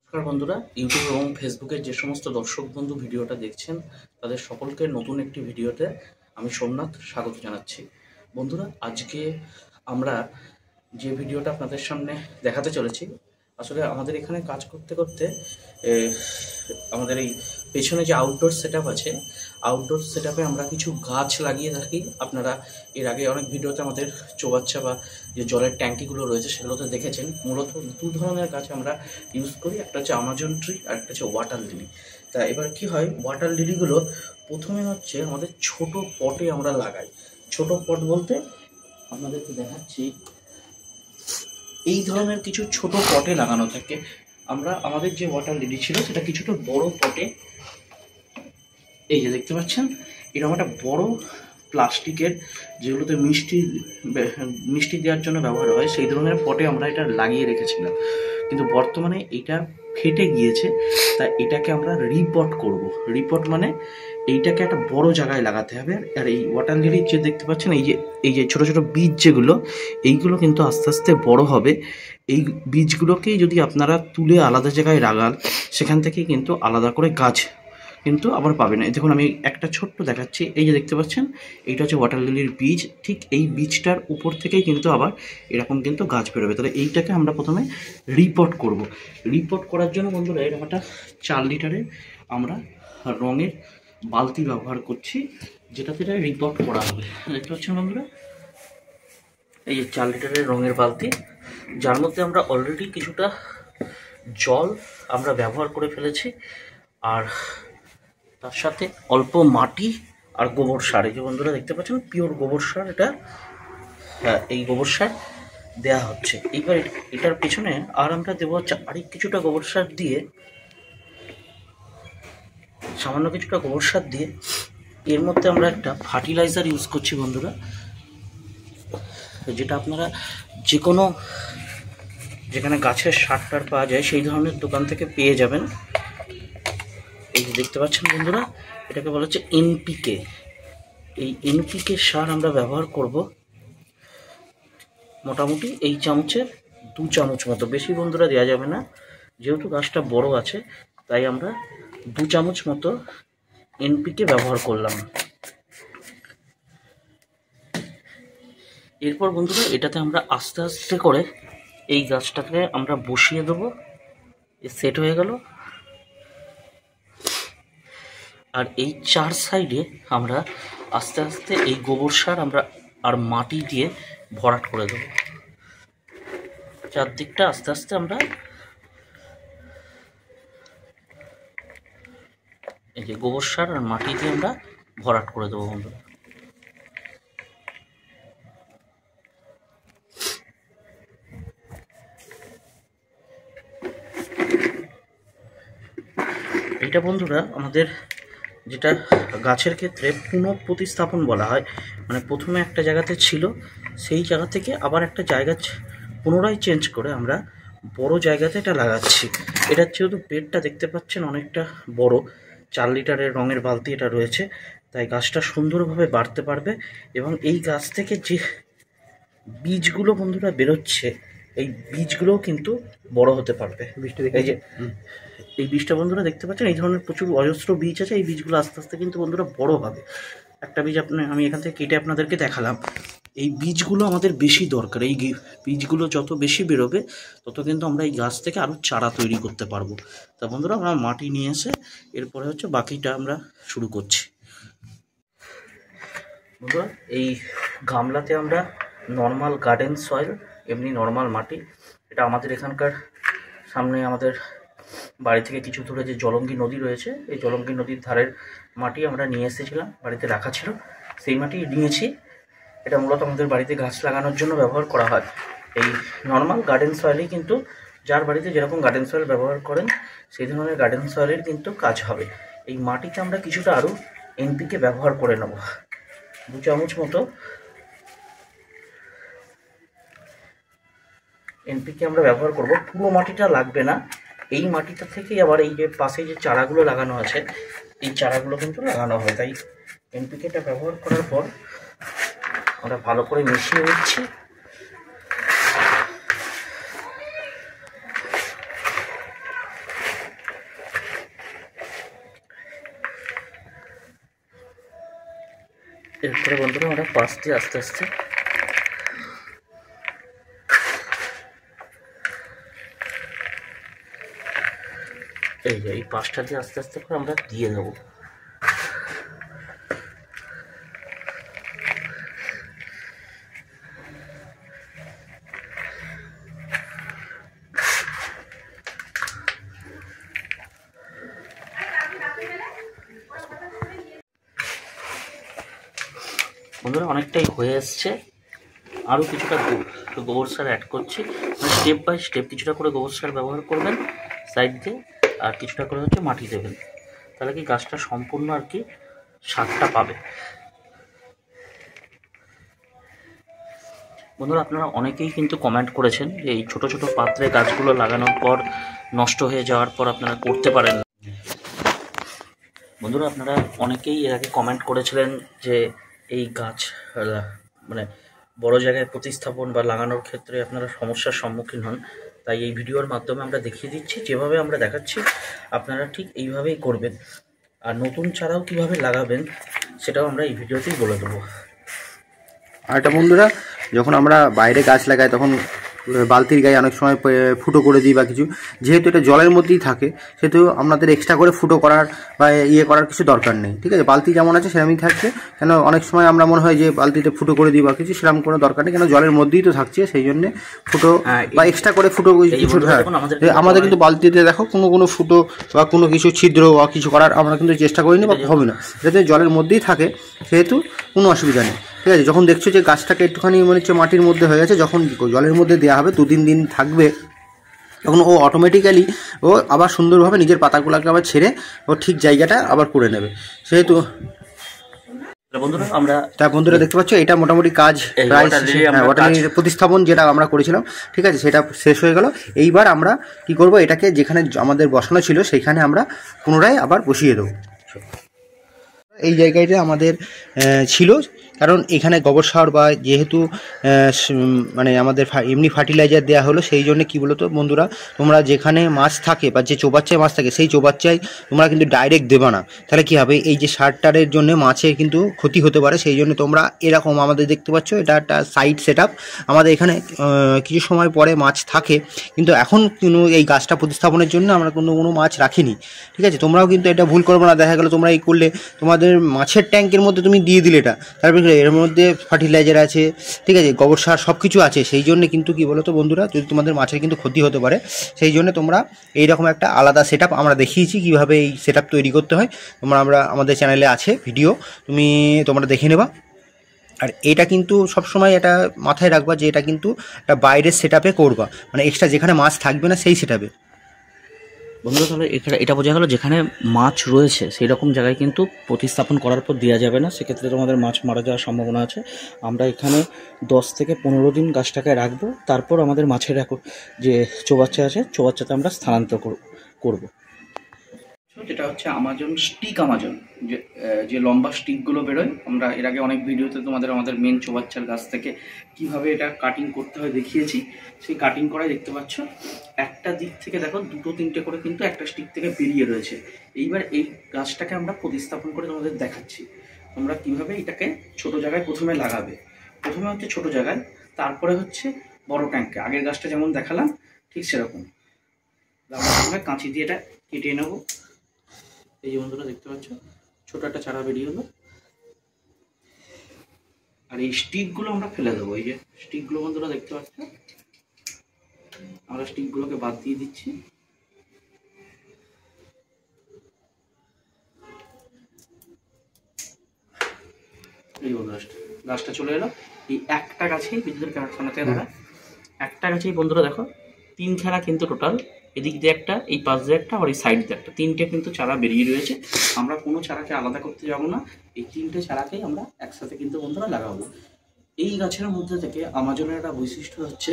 নমস্কার বন্ধুরা, ইউটিউব এবং ফেসবুকের যে সমস্ত দর্শক বন্ধু ভিডিওটা দেখছেন তাদের সকলকে নতুন একটি ভিডিওতে আমি সোমনাথ স্বাগত জানাচ্ছি। বন্ধুরা, আজকে আমরা যে ভিডিওটা আপনাদের সামনে দেখাতে চলেছি, আসলে আমাদের এখানে কাজ করতে করতে আমাদের এই পেছনে যে আউটডোর সেটআপ আছে, আউটডোর সেটআপে আমরা কিছু গাছ লাগিয়ে থাকি। আপনারা এর আগে অনেক ভিডিওতে আমাদের চৌবাচ্চা বা যে জলের ট্যাঙ্কিগুলো রয়েছে সেগুলোতে দেখেছেন। মূলত দু ধরনের গাছ আমরা ইউজ করি, একটা হচ্ছে আমাজন ট্রি আর একটা হচ্ছে ওয়াটার লিলি। তা এবার কি হয়, ওয়াটার লিলিগুলো প্রথমে হচ্ছে আমাদের ছোট পটে আমরা লাগাই। ছোট পট বলতে আপনাদেরকে দেখাচ্ছি, এই ধরনের কিছু ছোট পটে লাগানো থাকে। আমরা আমাদের যে ওয়াটার লিলি ছিল সেটা কিছুটা বড় পটে, এই যে দেখতে পাচ্ছেন এরকম একটা বড় প্লাস্টিকের, যেগুলোতে মিষ্টি দেওয়ার জন্য ব্যবহার হয়, সেই ধরনের পটে আমরা এটা লাগিয়ে রেখেছিলাম। কিন্তু বর্তমানে এটা ফেটে গিয়েছে, তাই এটাকে আমরা রিপট করব। রিপট মানে এইটাকে একটা বড় জায়গায় লাগাতে হবে। আর এই ওয়াটার লিলির যে দেখতে পাচ্ছেন এই যে ছোট ছোট বীজ যেগুলো, এইগুলো কিন্তু আস্তে আস্তে বড় হবে। এই বীজগুলোকেই যদি আপনারা তুলে আলাদা জায়গায় লাগান, সেখান থেকে কিন্তু আলাদা করে গাছ কিন্তু আবার পাবেন। দেখুন আমি একটা ছোট্ট দেখাচ্ছি, এই যে দেখতে পাচ্ছেন এইটা হচ্ছে ওয়াটার লিলির বীজ। ঠিক এই বীজটার উপর থেকেই কিন্তু আবার এরকম কিন্তু গাছ বেরোবে। তাহলে এইটাকে আমরা প্রথমে রিপোর্ট করব। রিপোর্ট করার জন্য বন্ধুরা এরকম একটা 4 লিটারের আমরা রঙের বালতি ব্যবহার করছি, যেটাতে এটা রিপোর্ট করা হবে। দেখতে পাচ্ছেন বন্ধুরা, এই যে 4 লিটারের রঙের বালতি, যার মধ্যে আমরা অলরেডি কিছুটা জল আমরা ব্যবহার করে ফেলেছি, আর তার সাথে অল্প মাটি আর গোবর সার। এই যে বন্ধুরা দেখতে পাচ্ছেন পিওর গোবর সার এটা, হ্যাঁ এই গোবর সার দেওয়া হচ্ছে। এইবার এটার পেছনে আর আমরা দেবো হচ্ছে আরেক কিছুটা গোবর সার দিয়ে, সামান্য কিছুটা গোবর সার দিয়ে এর মধ্যে আমরা একটা ফার্টিলাইজার ইউজ করছি বন্ধুরা, যেটা আপনারা যে কোনো যেখানে গাছের সার টার পাওয়া যায় সেই ধরনের দোকান থেকে পেয়ে যাবেন। এই যে দেখতে পাচ্ছেন বন্ধুরা, এটাকে বলা হচ্ছে এনপিকে। এই এনপিকে সার আমরা ব্যবহার করব মোটামুটি এই চামচের 2 চামচ মতো, বেশি বন্ধুরা দেওয়া যাবে না, যেহেতু গাছটা বড় আছে তাই আমরা 2 চামচ মতো এনপিকে ব্যবহার করলাম। এরপর বন্ধুরা এটাতে আমরা আস্তে আস্তে করে এই গাছটাকে আমরা বসিয়ে দেবো। সেট হয়ে গেল। আর এই 4 সাইডে আমরা আস্তে আস্তে এই গোবর সার আমরা আর মাটি দিয়ে ভরাট করে দেবো। চারদিকটা আস্তে আস্তে আমরা এই যে গোবর সার আর মাটি দিয়ে আমরা ভরাট করে দেবো বন্ধুরা। এটা বন্ধুরা আমাদের যেটা গাছের ক্ষেত্রে পুনঃপ্রতিস্থাপন বলা হয়, মানে প্রথমে একটা জায়গাতে ছিল, সেই জায়গা থেকে আবার একটা জায়গা পুনরায় চেঞ্জ করে আমরা বড় জায়গাতে এটা লাগাচ্ছি। এটার যেহেতু বেডটা দেখতে পাচ্ছেন অনেকটা বড়, 4 লিটারের রঙের বালতি এটা রয়েছে, তাই গাছটা সুন্দরভাবে বাড়তে পারবে। এবং এই গাছ থেকে যে বীজগুলো বন্ধুরা বেরোচ্ছে, এই বীজগুলোও কিন্তু বড় হতে পারবে। এই যে এই বীজটা বন্ধুরা দেখতে পাচ্ছেন, এই ধরনের প্রচুর অজস্র বীজ আছে। এই বীজগুলো আস্তে আস্তে কিন্তু বন্ধুরা বড় হবে। একটা বীজ আমি এখান থেকে কেটে আপনাদেরকে দেখালাম। এই বীজগুলো আমাদের বেশি দরকার। এই বীজগুলো যত বেশি বেরোবে তত কিন্তু আমরা এই গাছ থেকে আরও চারা তৈরি করতে পারবো। তা বন্ধুরা আমরা মাটি নিয়ে এসে এরপরে হচ্ছে বাকিটা আমরা শুরু করছি। বন্ধুরা এই গামলাতে আমরা নর্মাল গার্ডেন সয়েল, এমনি নর্মাল মাটি, এটা আমাদের এখানকার সামনে আমাদের বাড়ি থেকে কিছু দূরে যে জলঙ্গি নদী রয়েছে, এই জলঙ্গি নদীর ধারের মাটি আমরা নিয়ে এসেছিলাম, বাড়িতে রাখা ছিল, সেই মাটি নিয়েছি। এটা মূলত আমাদের বাড়িতে গাছ লাগানোর জন্য ব্যবহার করা হয়। এই নর্মাল গার্ডেন সয়েলই কিন্তু, যার বাড়িতে যেরকম গার্ডেন সয়েল ব্যবহার করেন সেই ধরনের গার্ডেন সয়েলের কিন্তু কাজ হবে। এই মাটিতে আমরা কিছুটা আরও এনপিকে ব্যবহার করে নেব, 2 চামচ মতো এনপিকে আমরা ব্যবহার করব। পুরো মাটিটা লাগবে না, এই মাটিটা থেকেই আবার এই যে পাশে যে চারাগুলো লাগানো আছে এই চারাগুলো কিন্তু লাগানো হয়। তাই এনপিকেটা ব্যবহার করার পর আমরা ভালো করে মিশিয়ে নিচ্ছি। এরপরে বন্ধুরা আমরা পাশ দিয়ে আস্তে আস্তে এই পাশটা দিয়ে আস্তে আস্তে করে আমরা দিয়ে দেবো। বন্ধুরা অনেকটাই হয়ে এসছে, আরও কিছুটা গোবর সার অ্যাড করছি, মানে স্টেপ বাই স্টেপ কিছুটা করে গোবর সার ব্যবহার করবেন সাইড দিয়ে, আর কিছুটা করে হচ্ছে মাটি দেবেন, তাহলে কি গাছটা সম্পূর্ণ আর কি সারটা পাবে। বন্ধুরা আপনারা অনেকেই কিন্তু কমেন্ট করেছেন যে এই ছোটো ছোটো পাত্রে গাছগুলো লাগানোর পর নষ্ট হয়ে যাওয়ার পর আপনারা করতে পারেন না। বন্ধুরা আপনারা অনেকেই এর আগে কমেন্ট করেছিলেন যে এই গাছ মানে বড় জায়গায় প্রতিস্থাপন বা লাগানোর ক্ষেত্রে আপনারা সমস্যার সম্মুখীন হন, তাই এই ভিডিওর মাধ্যমে আমরা দেখিয়ে দিচ্ছি, যেভাবে আমরা দেখাচ্ছি আপনারা ঠিক এইভাবেই করবেন। আর নতুন চারাও কিভাবে লাগাবেন সেটাও আমরা এই ভিডিওতেই বলে দেবো। আর এটা বন্ধুরা, যখন আমরা বাইরে গাছ লাগাই তখন বালতির গায়ে অনেক সময় ফুটো করে দিই বা কিছু, যেহেতু এটা জলের মধ্যেই থাকে সেহেতু আপনাদের এক্সট্রা করে ফুটো করার বা ইয়ে করার কিছু দরকার নেই, ঠিক আছে। বালতি যেমন আছে সেরকমই থাকছে, কেন অনেক সময় আমরা মনে হয় যে বালতিতে ফুটো করে দিই বা কিছু, সেরকম কোনো দরকার নেই, কেন জলের মধ্যেই তো থাকছে, সেই জন্যে ফুটো বা এক্সট্রা করে ফুটো কিছু। হ্যাঁ, আমাদের কিন্তু বালতিতে দেখো কোনো ফুটো বা কোনো কিছু ছিদ্র বা কিছু করার আমরা কিন্তু চেষ্টা করিনি বা হবে না, যাতে জলের মধ্যেই থাকে সেহেতু কোনো অসুবিধা নেই, ঠিক আছে। যখন দেখছো যে গাছটাকে একটুখানি মনে হচ্ছে মাটির মধ্যে হয়ে গেছে, যখন জলের মধ্যে দেওয়া হবে 2-3 দিন থাকবে, তখন ও অটোমেটিক্যালি ও আবার সুন্দরভাবে নিজের পাতাগুলোকে আবার ছেড়ে ও ঠিক জায়গাটা আবার করে নেবে, সেহেতু বন্ধুরা দেখতে পাচ্ছ এটা মোটামুটি কাজ প্রায় ওয়াটার প্রতিস্থাপন যেটা আমরা করেছিলাম, ঠিক আছে, সেটা শেষ হয়ে গেল। এইবার আমরা কি করব, এটাকে যেখানে আমাদের বসানো ছিল সেইখানে আমরা পুনরায় আবার বসিয়ে দেবো। এই জায়গাটা আমাদের ছিল, কারণ এখানে গোবর সার বা যেহেতু মানে আমাদের এমনি ফার্টিলাইজার দেওয়া হলো, সেই জন্য কী বলো তো বন্ধুরা, তোমরা যেখানে মাছ থাকে বা যে চৌবাচ্চায় মাছ থাকে সেই চৌবাচ্চায় তোমরা কিন্তু ডাইরেক্ট দেবে না, তাহলে কী হবে, এই যে সারটারের জন্য মাছের কিন্তু ক্ষতি হতে পারে, সেই জন্য তোমরা এরকম আমাদের দেখতে পাচ্ছ এটা একটা সাইড সেট আপ। আমাদের এখানে কিছু সময় পরে মাছ থাকে, কিন্তু এখন কিন্তু এই গাছটা প্রতিস্থাপনের জন্য আমরা কোনো মাছ রাখিনি, ঠিক আছে। তোমরাও কিন্তু এটা ভুল করবে না, দেখা গেলো তোমরা এই করলে তোমাদের মাছের ট্যাঙ্কের মধ্যে তুমি দিয়ে দিলে এটা, তারপরে এর মধ্যে ফার্টিলাইজার আছে, ঠিক আছে, গোবর সার সব কিছু আছে, সেই জন্য কিন্তু কি বলো তো বন্ধুরা, যদি তোমাদের মাছের কিন্তু ক্ষতি হতে পারে, সেই জন্য তোমরা এইরকম একটা আলাদা সেট আপ আমরা দেখিয়েছি কীভাবে এই সেট আপ তৈরি করতে হয়, আমরা আমাদের চ্যানেলে আছে ভিডিও, তোমরা দেখে নেবা। আর এটা কিন্তু সবসময় এটা মাথায় রাখবা যে এটা কিন্তু একটা বাইরের সেট আপে করবা, মানে এক্সট্রা যেখানে মাছ থাকবে না সেই সেট আপে। বন্ধুরা তাহলে এটা বোঝা গেল, যেখানে মাছ রয়েছে সেই রকম জায়গায় কিন্তু প্রতিস্থাপন করার পর দেওয়া যাবে না, সেক্ষেত্রে তোমাদের মাছ মারা যাওয়ার সম্ভাবনা আছে। আমরা এখানে 10 থেকে 15 দিন গাছটাকে রাখবো, তারপর আমাদের মাছের যে চৌবাচ্চা আছে চৌবাচ্চাতে আমরা স্থানান্তর করব। যেটা হচ্ছে আমাজন যে লম্বা স্টিকগুলো বেরোয়, আমরা এর আগে অনেক ভিডিওতে আমাদের মেন চৌবাচ্চার গাছ থেকে কিভাবে এটা কাটিং করতে হয় দেখিয়েছি, সেই কাটিং করাই দেখতে পাচ্ছ একটা দিক থেকে দেখো 2-3টে করে কিন্তু একটা স্টিক থেকে বেরিয়ে রয়েছে। এইবার এই গাছটাকে আমরা প্রতিস্থাপন করে তোমাদের দেখাচ্ছি তোমরা কিভাবে এটাকে ছোট জায়গায় প্রথমে লাগাবে। প্রথমে হচ্ছে ছোট জায়গায়, তারপরে হচ্ছে বড় ট্যাঙ্কে, আগের গাছটা যেমন দেখালাম ঠিক সেরকম আমরা কাঁচি দিয়ে এটা কেটে নেব। এই যে বন্ধুরা দেখতে পাচ্ছ ছোট একটা চারা বেরিয়ে হলো, আর এই স্টিকগুলো আমরা ফেলে দেবো। এই যে স্টিকগুলো বন্ধুরা দেখতে পাচ্ছ, আমরা স্টিকগুলোকে বাদ দিয়ে দিচ্ছি। এই বন্ধুরা গাছটা চলে এলো, এই একটা গাছেই বিদ্যুতের সামনে থেকে দেখা, একটা গাছেই বন্ধুরা দেখো 3খানা কিন্তু টোটাল, এদিক দিয়ে একটা, এই পাশ দিয়ে একটা, আর এই সাইড দিয়ে একটা, 3টে কিন্তু চারা বেরিয়ে রয়েছে। আমরা কোনো চারাকে আলাদা করতে যাব না, এই 3টে চারাকেই আমরা একসাথে কিন্তু বন্ধুরা লাগাবো। এই গাছের মধ্যে থেকে আমাজনের একটা বৈশিষ্ট্য হচ্ছে,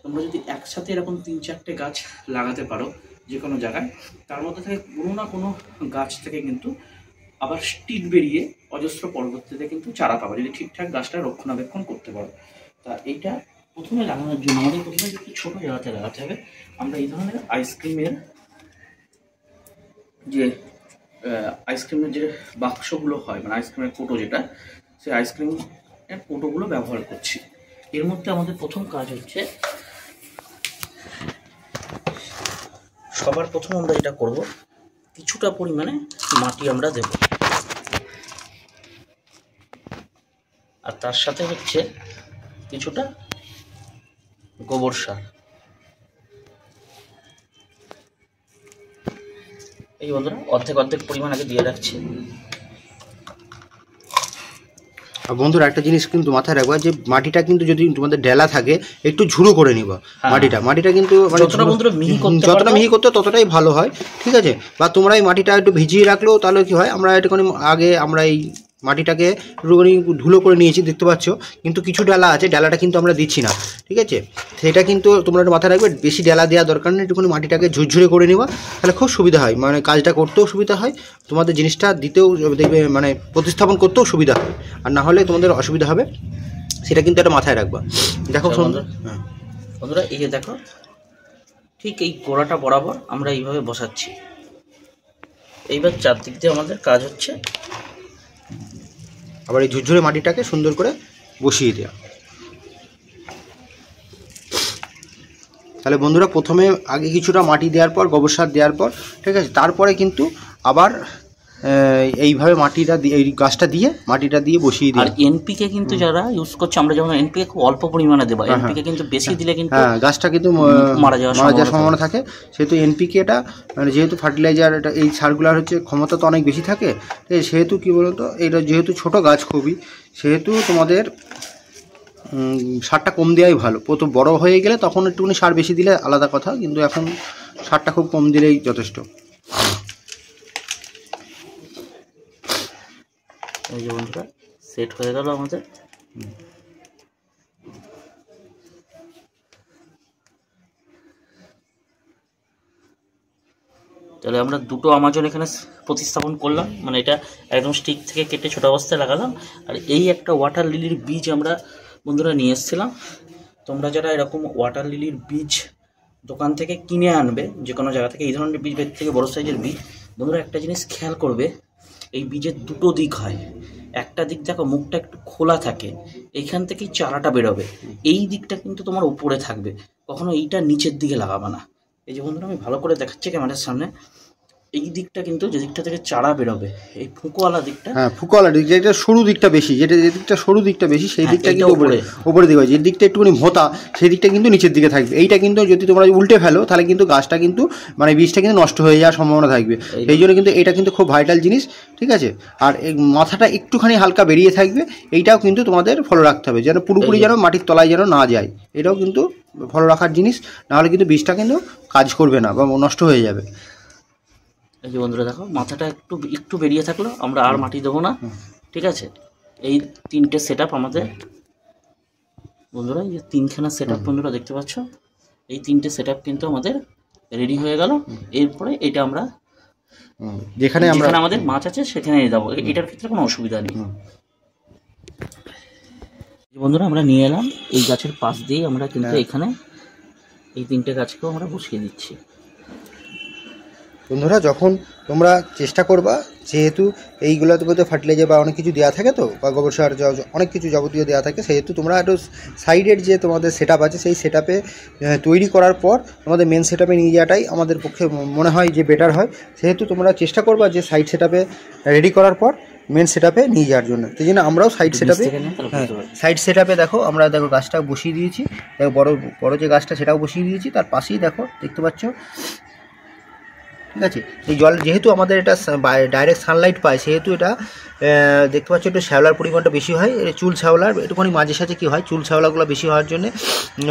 তোমরা যদি একসাথে এরকম 3-4টে গাছ লাগাতে পারো যে কোনো জায়গায়, তার মধ্যে থেকে কোনো না কোনো গাছ থেকে কিন্তু আবার স্টিক বেরিয়ে অজস্র পরবর্তীতে কিন্তু চারা পাবে, যদি ঠিকঠাক গাছটা রক্ষণাবেক্ষণ করতে পারো। তা এইটা প্রথমে লাগানোর জন্য আমাদের প্রথমে একটু ছোটো জায়গাতে লাগাতে হবে। আমরা এই ধরনের আইসক্রিমের যে বাক্সগুলো হয়, মানে আইসক্রিমের কোটো যেটা, সেই আইসক্রিমের কৌটোগুলো ব্যবহার করছি। এর মধ্যে আমাদের প্রথম কাজ হচ্ছে, সবার প্রথম আমরা যেটা করব, কিছুটা পরিমাণে মাটি আমরা দেব, আর তার সাথে হচ্ছে কিছুটা গোবর সার। এই বন্ধুরা অর্ধেক পরিমাণ আগে দিয়ে রাখছি। বন্ধুরা একটা জিনিস কিন্তু মাথায় রাখবা, যে মাটিটা কিন্তু যদি তোমাদের ডেলা থাকে একটু ঝুড়ো করে নিবা। মাটিটা কিন্তু মানে যতটা মিহি করতে ততটাই ভালো হয়, ঠিক আছে। বা তোমরা এই মাটিটা একটু ভিজিয়ে রাখলেও তাহলে কি হয়, আমরা একটুখানি আগে আমরা এই মাটিটাকে একটুখানি ধুলো করে নিয়েছি দেখতে পাচ্ছ, কিন্তু কিছু ডালা আছে, ডালাটা কিন্তু আমরা দিচ্ছি না, ঠিক আছে। সেটা কিন্তু তোমরা একটু মাথায় রাখবে, বেশি ডালা দেওয়া দরকার নেই, একটুখানি মাটিটাকে ঝুরঝুরে করে নেওয়া, তাহলে খুব সুবিধা হয়, মানে কাজটা করতেও সুবিধা হয়, তোমাদের জিনিসটা দিতেও দেখবে মানে প্রতিস্থাপন করতেও সুবিধা হয়, আর না হলে তোমাদের অসুবিধা হবে, সেটা কিন্তু একটা মাথায় রাখবা। দেখো বন্ধুরা, এই যে দেখো, ঠিক এই গোড়াটা বরাবর আমরা এইভাবে বসাচ্ছি। এইবার চারদিক দিয়ে আমাদের কাজ হচ্ছে আবার এই ঝুরঝুরে মাটিটাকে সুন্দর করে বসিয়ে দেওয়া। তাহলে বন্ধুরা প্রথমে আগে কিছুটা মাটি দেওয়ার পর, গোবর সার দেওয়ার পর, ঠিক আছে, তারপরে কিন্তু আবার এইভাবে মাটিটা দিয়ে, এই গাছটা দিয়ে মাটিটা দিয়ে বসিয়ে দিই। আর এনপিকে কিন্তু যারা ইউজ করছে, আমরা যখন এনপিকে খুব অল্প পরিমাণে দেবো, এনপিকে কিন্তু বেশি দিলে কিন্তু গাছটা কিন্তু মারা যাওয়ার সম্ভাবনা থাকে। সেহেতু এনপিকেটা মানে যেহেতু ফার্টিলাইজার, এটা এই সারগুলার হচ্ছে ক্ষমতা তো অনেক বেশি থাকে, সেহেতু কি বলতো, এটা যেহেতু ছোট গাছ খুবই, সেহেতু তোমাদের সারটা কম দেওয়াই ভালো। প্রথম বড় হয়ে গেলে তখন একটুখানি সার বেশি দিলে আলাদা কথা, কিন্তু এখন সারটা খুব কম দিলেই যথেষ্ট। এই যে বন্ধুরা সেট হয়ে গেল আমাদের। তাহলে আমরা দুটো আমাজন এখানে প্রতিস্থাপন করলাম, মানে এটা একদম স্টিক থেকে কেটে ছোট অবস্থায় লাগালাম। আর এই একটা ওয়াটার লিলির বীজ আমরা বন্ধুরা নিয়ে এসেছিলাম। তোমরা যারা এরকম ওয়াটার লিলির বীজ দোকান থেকে কিনে আনবে, যে কোনো জায়গা থেকে, এই ধরনের বীজ, এর থেকে বড় সাইজের বীজ, বন্ধুরা একটা জিনিস খেয়াল করবে, এই বীজের দুটো দিক হয়। একটা দিক দেখো মুখটা একটু খোলা থাকে, এইখান থেকেই চারাটা বেরোবে, এই দিকটা কিন্তু তোমার উপরে থাকবে, কখনো এইটা নিচের দিকে লাগাবে না। এই যে বন্ধুরা আমি ভালো করে দেখাচ্ছি ক্যামেরার সামনে, এই দিকটা কিন্তু যে দিকটা থেকে চারা বেরোবে, এই ফুঁকোওয়ালা দিকটা, ফুঁকোওয়ালা দিক, যেটা সরু দিকটা বেশি, যে দিকটা সরু দিকটা বেশি, সেই দিকটা কিন্তু উপরে দিকে হয়। যে দিকটা একটুখানি ভোঁতা, সেই দিকটা কিন্তু নিচের দিকে থাকবে। এইটা কিন্তু যদি তোমরা উল্টে ফেলো, তাহলে কিন্তু গাছটা কিন্তু মানে বীজটা কিন্তু নষ্ট হয়ে যাওয়ার সম্ভাবনা থাকবে। এই জন্য কিন্তু এটা কিন্তু খুব ভাইটাল জিনিস, ঠিক আছে। আর এই মাথাটা একটুখানি হালকা বেরিয়ে থাকবে, এইটাও কিন্তু তোমাদের ফলো রাখতে হবে, যেন পুরোপুরি যেন মাটির তলায় যেন না যায়, এটাও কিন্তু ফলো রাখার জিনিস, নাহলে কিন্তু বীজটা কিন্তু কাজ করবে না বা নষ্ট হয়ে যাবে। এই যে বন্ধুরা দেখো, মাথাটা একটু বেরিয়ে থাকলো, আমরা আর মাটি দেবো না, ঠিক আছে। এই তিনটে সেট আপ আমাদের বন্ধুরা, এই যে তিনখানা সেট আপ বন্ধুরা দেখতে পাচ্ছ, এই তিনটে সেট আপ কিন্তু আমাদের রেডি হয়ে গেল। এরপরে এটা আমরা যেখানে আমাদের মাছ আছে সেখানে দেবো, এটার ক্ষেত্রে কোনো অসুবিধা নেই। বন্ধুরা আমরা নিয়ে এলাম, এই গাছের পাশ দিয়ে আমরা কিন্তু এখানে এই তিনটে গাছকেও আমরা বসিয়ে দিচ্ছি। বন্ধুরা যখন তোমরা চেষ্টা করবা, যেহেতু এইগুলোতে বলতে ফার্টিলাইজার বা অনেক কিছু দেওয়া থাকে, তো বা গোবর সার অনেক কিছু যাবতীয় দেওয়া থাকে, সেহেতু তোমরা একটু সাইডের যে তোমাদের সেট আপ আছে, সেই সেট আপে তৈরি করার পর তোমাদের মেন সেট আপে নিয়ে যাওয়াটাই আমাদের পক্ষে মনে হয় যে বেটার হয়। সেহেতু তোমরা চেষ্টা করবা যে সাইড সেট আপে রেডি করার পর মেন সেট আপে নিয়ে যাওয়ার জন্য। সেই জন্য আমরাও সাইড সেট আপে সাইড সেট আপে দেখো, আমরা দেখো গাছটা বসিয়ে দিয়েছি, দেখো বড় যে গাছটা সেটাও বসিয়ে দিয়েছি, তার পাশেই দেখো দেখতে পাচ্ছ, ঠিক আছে। এই জল যেহেতু আমাদের এটা ডাইরেক্ট সানলাইট পায়, সেহেতু এটা দেখতে পাচ্ছ একটু শ্যাওলার পরিমাণটা বেশি হয়, চুল শ্যাওলার একটুখানি মাঝে সাঝে কী হয়, চুল শ্যাওলাগুলো বেশি হওয়ার জন্যে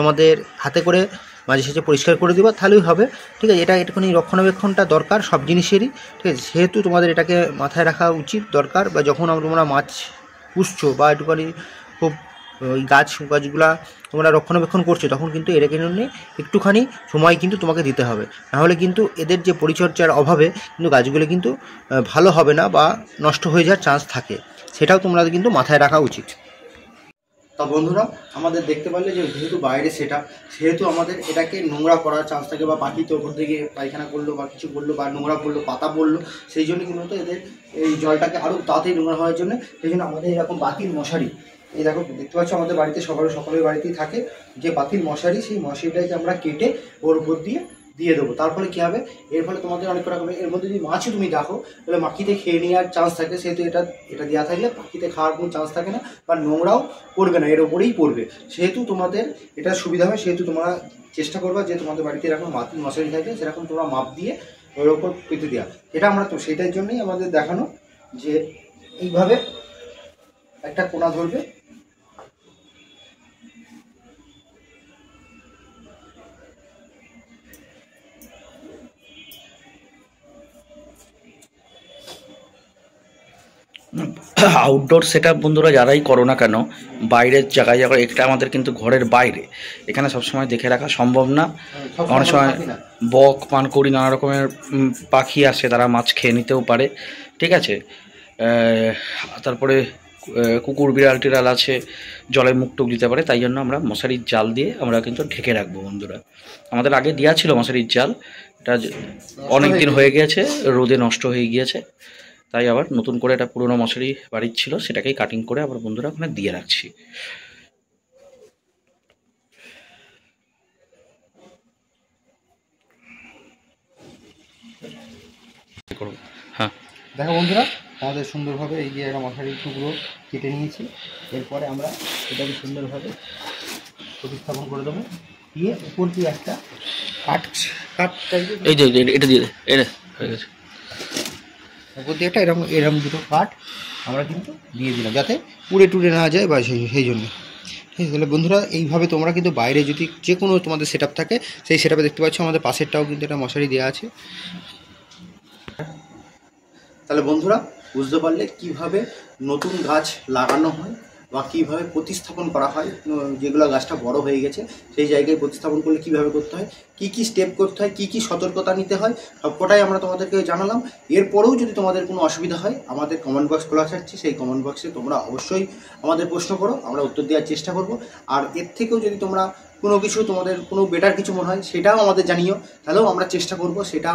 আমাদের হাতে করে মাঝে সাঝে পরিষ্কার করে দেওয়া, তাহলেই হবে, ঠিক আছে। এটা একটুখানি রক্ষণাবেক্ষণটা দরকার সব জিনিসেরই, ঠিক আছে। সেহেতু তোমাদের এটাকে মাথায় রাখা উচিত দরকার, বা যখন তোমরা মাছ পুষছো বা একটুখানি খুব ওই গাছগুলা তোমরা রক্ষণাবেক্ষণ করছো, তখন কিন্তু এর জন্য একটুখানি সময় কিন্তু তোমাকে দিতে হবে, নাহলে কিন্তু এদের যে পরিচর্যার অভাবে কিন্তু গাছগুলো কিন্তু ভালো হবে না বা নষ্ট হয়ে যাওয়ার চান্স থাকে, সেটাও তোমরা কিন্তু মাথায় রাখা উচিত। তা বন্ধুরা আমাদের দেখতে পারলে যে যেহেতু বাইরে সেটা, সেহেতু আমাদের এটাকে নোংরা করার চান্স থাকে, বা পাখিতে ওপর থেকে পায়খানা করলো বা কিছু করলো বা নোংরা পড়লো, পাতা পড়লো, সেই জন্য কিন্তু এদের এই জলটাকে আরও তাড়াতাড়ি নোংরা হওয়ার জন্য সেই জন্য আমাদের এরকম বাতিল মশারি, এই দেখো দেখতে পাচ্ছ আমাদের বাড়িতে সকলের বাড়িতেই থাকে যে বাতিল মশারি, সেই মশারিটাকে আমরা কেটে ওর উপর দিয়ে দেবো। তার ফলে কী হবে, এর ফলে তোমাদের অনেক রকমের, এর মধ্যে যদি মাছও তুমি দেখো তাহলে পাখিতে খেয়ে নেওয়ার চান্স থাকে, সেহেতু এটা দেওয়া থাকলে পাখিতে খাওয়ার কোনো চান্স থাকে না, বা নোংরাও পড়বে না, এর ওপরেই পড়বে। সেহেতু তোমাদের এটা সুবিধা হবে, সেহেতু তোমরা চেষ্টা করবা যে তোমাদের বাড়িতে এরকম বাতিল মশারি থাকে সেরকম তোমরা মাপ দিয়ে ওর ওপর পেতে দেওয়া। এটা আমরা তো সেটার জন্যই আমাদের দেখানো যে এইভাবে একটা কোনা ধরবে, আউটডোর সেটআপ বন্ধুরা যারাই করো না কেন, বাইরের জায়গায় এটা আমাদের কিন্তু ঘরের বাইরে, এখানে সবসময় দেখে রাখা সম্ভব না। অনেক সময় বক পানকৌড়ি নানা রকমের পাখি আসে, তারা মাছ খেয়ে নিতেও পারে, ঠিক আছে। তারপরে কুকুর বিড়াল টিড়াল আছে, জলে মুখ টুক দিতে পারে, তাই জন্য আমরা মশারির জাল দিয়ে আমরা কিন্তু ঢেকে রাখবো বন্ধুরা। আমাদের আগে দেওয়া ছিল মশারির জাল, এটা অনেক দিন হয়ে গিয়েছে, রোদে নষ্ট হয়ে গিয়েছে, তাই আবার নতুন করে একটা পুরোনো মশারি বাড়ির ছিল, সেটাকেই কাটিং করে আবার বন্ধুরা ওখানে দিয়ে রাখছি। হ্যাঁ দেখো বন্ধুরা আমাদের সুন্দরভাবে এই যে একটা মশারির টুকরো কেটে নিয়েছি, এরপরে আমরা এটাকে সুন্দরভাবে প্রতিস্থাপন করে দেবো, দিয়ে উপর দিয়ে একটা কাঠ এই যে এটা দিয়ে এটা হয়ে গেছে, উপর দিয়ে একটা এরকম দুটো কাঠ আমরা কিন্তু দিয়ে দিলাম যাতে উড়ে টুড়ে না যায়, বা সেই জন্য। ঠিক আছে, তাহলে বন্ধুরা এইভাবে তোমরা কিন্তু বাইরে যদি যে কোনো তোমাদের সেট আপ থাকে, সেই সেট আপে দেখতে পাচ্ছ আমাদের পাশেরটাও কিন্তু একটা মশারি দেওয়া আছে। তাহলে বন্ধুরা বুঝতে পারলে কিভাবে নতুন গাছ লাগানো হয় বা কীভাবে প্রতিস্থাপন করা হয়, যেগুলো গাছটা বড় হয়ে গেছে সেই জায়গায় প্রতিস্থাপন করলে কীভাবে করতে হয়, কী স্টেপ করতে হয়, কী সতর্কতা নিতে হয়, সবকটাই আমরা তোমাদেরকে জানালাম। এরপরেও যদি তোমাদের কোনো অসুবিধা হয় আমাদের কমেন্ট বক্স খোলা থাকছে, সেই কমেন্ট বক্সে তোমরা অবশ্যই আমাদের প্রশ্ন করো, আমরা উত্তর দেওয়ার চেষ্টা করব। আর এর থেকেও যদি তোমরা কোনো কিছু তোমাদের কোনো বেটার কিছু মনে হয় সেটাও আমাদের জানিও, তাহলেও আমরা চেষ্টা করব সেটা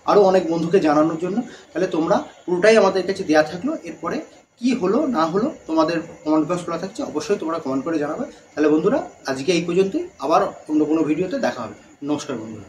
আরও অনেক বন্ধুকে জানানোর জন্য। তাহলে তোমরা পুরোটাই আমাদের কাছে দেওয়া থাকলো, এরপরে কি হলো না হলো তোমাদের কমেন্ট বক্স খোলা থাকছে, অবশ্যই তোমরা কমেন্ট করে জানাবে। তাহলে বন্ধুরা আজকে এই পর্যন্তই, আবার অন্য কোনো ভিডিওতে দেখা হবে। নমস্কার বন্ধুরা।